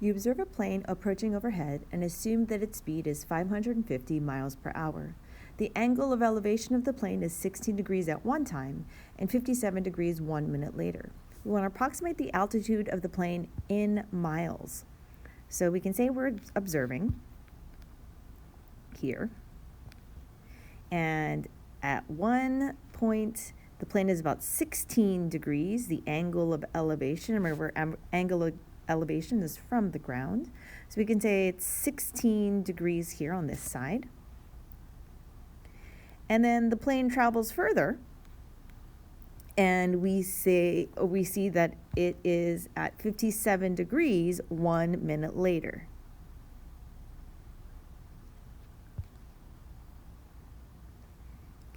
You observe a plane approaching overhead and assume that its speed is 550 miles per hour. The angle of elevation of the plane is 16 degrees at one time and 57 degrees 1 minute later. We want to approximate the altitude of the plane in miles. So we can say we're observing here. And at one point, the plane is about 16 degrees, the angle of elevation. Remember, angle of elevation is from the ground. So we can say it's 16 degrees here on this side. And then the plane travels further, and we see that it is at 57 degrees 1 minute later.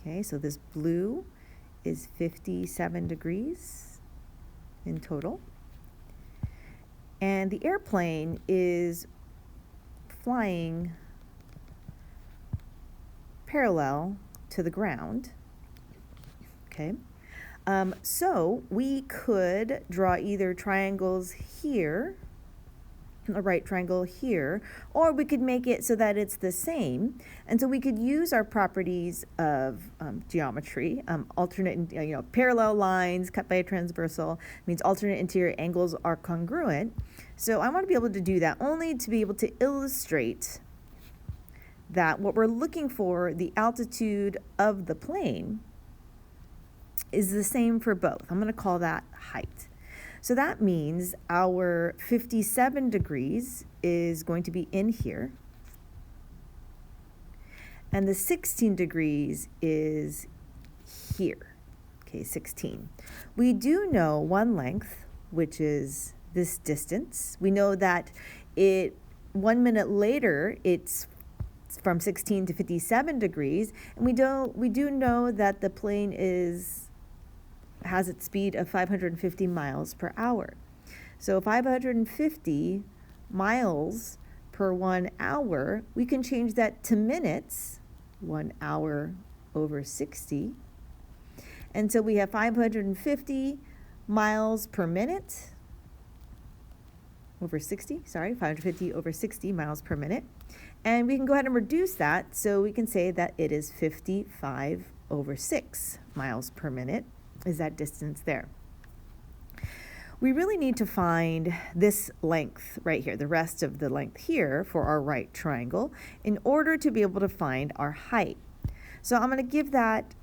Okay, so this blue is 57 degrees in total. And the airplane is flying parallel to the ground. Okay, so we could draw either triangles here, a right triangle here, or we could make it so that it's the same. And so we could use our properties of geometry, alternate, parallel lines cut by a transversal means alternate interior angles are congruent. So I want to be able to do that only to be able to illustrate that what we're looking for, the altitude of the plane, is the same for both. I'm going to call that height. So that means our 57 degrees is going to be in here, and the 16 degrees is here. Okay, 16. We do know one length, which is this distance. We know that 1 minute later, it's from 16 to 57 degrees, and we do know that the plane has its speed of 550 miles per hour. So 550 miles per 1 hour, we can change that to minutes, 1 hour over 60. And so we have 550 miles per minute over 60, 550 over 60 miles per minute. And we can go ahead and reduce that, so we can say that it is 55 over 6 miles per minute is that distance there. We really need to find this length right here, the rest of the length here for our right triangle, in order to be able to find our height. So I'm going to give that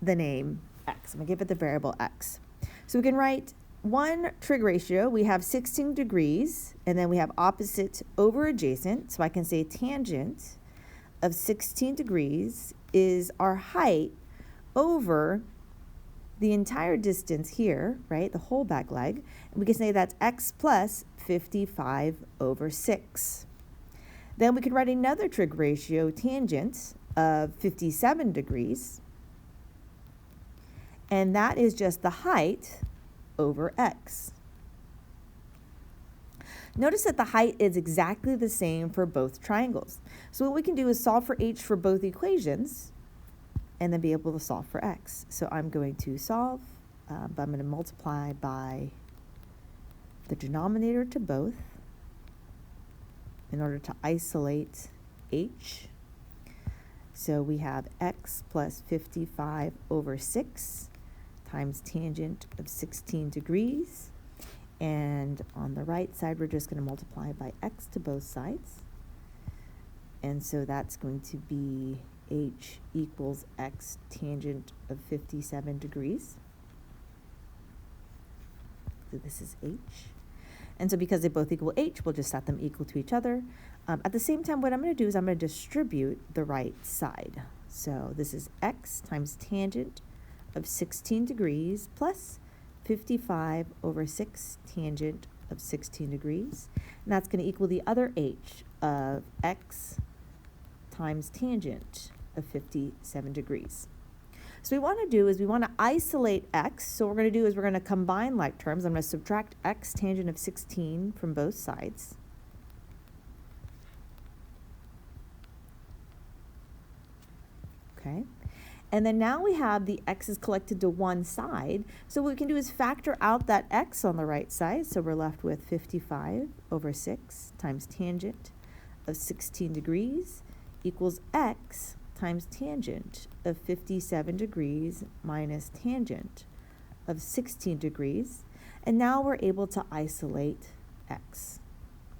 the name x. I'm going to give it the variable x. So we can write one trig ratio. We have 16 degrees, and then we have opposite over adjacent. So I can say tangent of 16 degrees is our height over the entire distance here, right, the whole back leg, and we can say that's x plus 55 over 6. Then we could write another trig ratio, tangent of 57 degrees, and that is just the height over x. Notice that the height is exactly the same for both triangles. So what we can do is solve for h for both equations, and then be able to solve for x. So I'm going to solve, but I'm going to multiply by the denominator to both in order to isolate h. So we have x plus 55 over 6 times tangent of 16 degrees. And on the right side, we're just going to multiply by x to both sides. And so that's going to be h equals x tangent of 57 degrees. So this is h. And so because they both equal h, we'll just set them equal to each other. At the same time, what I'm going to do is I'm going to distribute the right side. So this is x times tangent of 16 degrees plus 55 over 6 tangent of 16 degrees. And that's going to equal the other h of x times tangent of 57 degrees. So what we want to do is we want to isolate x. So what we're going to do is we're going to combine like terms. I'm going to subtract x tangent of 16 from both sides. Okay. And then now we have the x's collected to one side. So what we can do is factor out that x on the right side. So we're left with 55 over 6 times tangent of 16 degrees equals x times tangent of 57 degrees minus tangent of 16 degrees. And now we're able to isolate x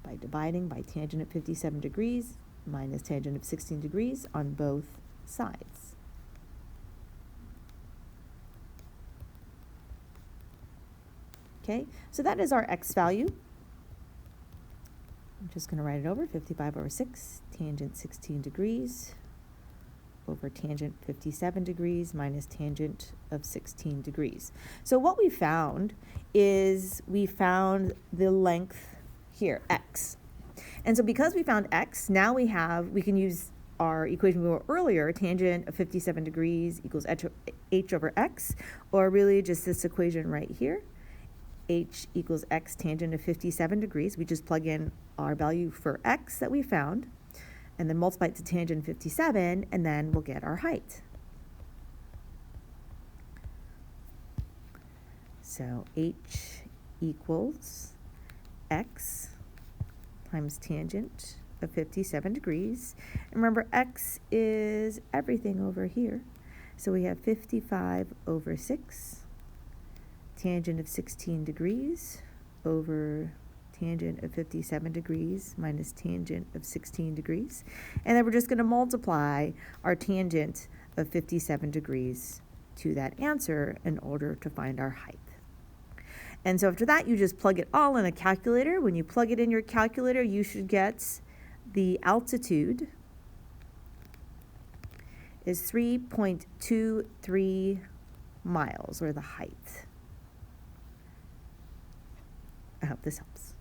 by dividing by tangent of 57 degrees minus tangent of 16 degrees on both sides. Okay, so that is our x value. I'm just going to write it over, 55 over 6, tangent 16 degrees over tangent 57 degrees minus tangent of 16 degrees. So what we found is we found the length here, x. And so because we found x, now we can use our equation we wrote earlier, tangent of 57 degrees equals h over x, or really just this equation right here, h equals x tangent of 57 degrees. We just plug in our value for x that we found, and then multiply it to tangent 57, and then we'll get our height. So h equals x times tangent of 57 degrees. And remember, x is everything over here. So we have 55 over 6, tangent of 16 degrees over tangent of 57 degrees minus tangent of 16 degrees. And then we're just going to multiply our tangent of 57 degrees to that answer in order to find our height. And so after that, you just plug it all in a calculator. When you plug it in your calculator, you should get the altitude is 3.23 miles, or the height. I hope this helps.